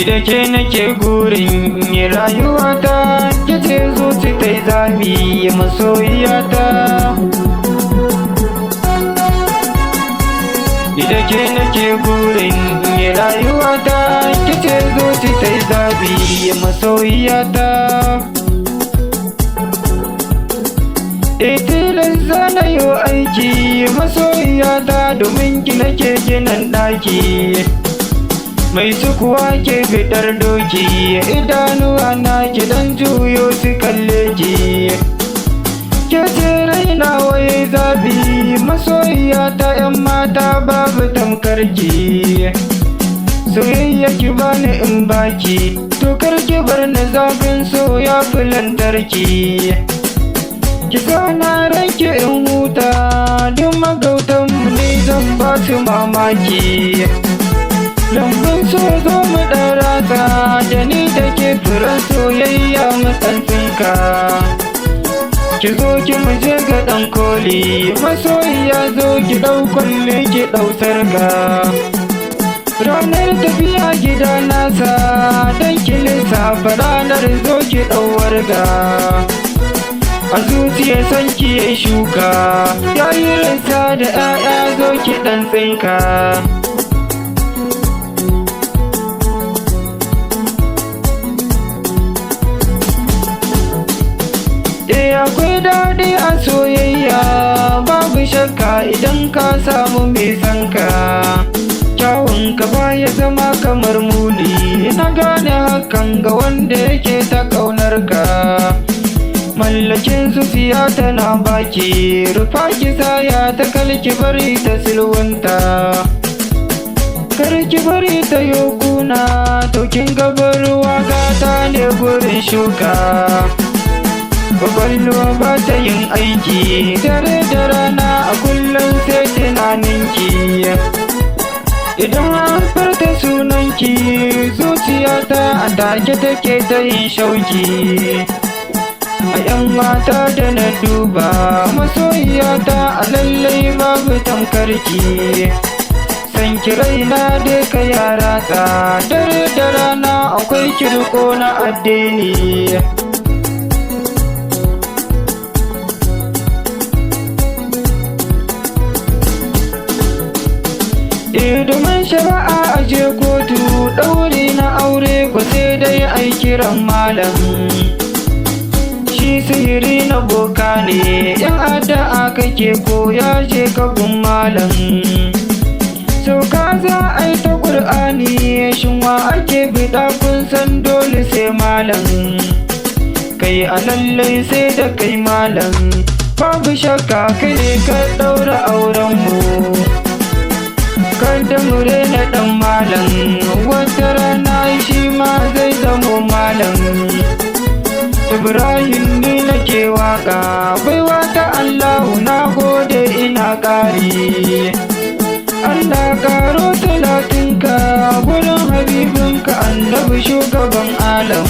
da ke nake gurin yi rayuwata, ke ce zuci ta yi zafi masoyiyata. Da ke nake gurin yi rayuwata, ke ce zuci ta yi zafi masoyiyata. Tilas zana yi aiki masoyiyata, domin ki nake ginin ɗaki mai sukuwa ke fitar doki. Idanuwa na gidan juyo su kalle ki, ke ce raina waye zabi masoyiyata. 'Yan mata babu tamkar ki, soyayya ki bani in baki, to kar ki bar ni zafin so ya fi lantarki. Ki zauna ranki in huta, duk magautanmu ne zan ba su mamaki. Lambun so zo mu ɗarata, da ni da ke furen soyayya mu tsinka. Ki zo ki mu je ga ɗan koli, masoyiya zo ki ɗau kwalle ki ɗau sarga. Ranar tafiya gida nasa, don ki lissafa ranar zo ki ɗau warga. A zuciya son ki ya shuka, yayi rasa da 'ya'ya zo ki ɗan tsinka. Akwai daɗi a soyayya, babu shakka idan ka samu mai sanka. Kyawun ka baya zama kamar muli, na gane hakan ga wanda yake ta ƙaunar ka. Mallakin zuciya tana baki, rufa ki saya ta kalki bari ta silwanta. Kar ki bari ta yokuna, to kin gabar ruwa gata ne gurin shuka. Kwakwalwa ba ta yin aiki, dare da rana a kullum sai tunaninki. Idan an farta sunanki, zuciyata a take take ta yin shauki. A 'yan mata da na duba, masoyiyata a lallai babu tamkarki. San raina dai ka yara ta, dare da rana akwai kirko na addini. Domin shari'a a je kotu, ɗauri na aure ko sai dai ai kiran malam. Shi sihiri na boka ne, 'yan addu'a kake koya je kabin malam. Sauka za a yi ta ƙur'ani, shin wa ake biɗa kun san dole sai malam. Kai a lallai sai da kai malam, babu shakka kai ne ka ɗaura aurenmu. Kada mu rena ɗan malam, wata rana shi ma zai zamo malam. Ibrahim ni nake waka, baiwa ta Allahu na gode ina ƙari. Allah ƙaro talatinka, gurin habibinka annabi shugaban alam.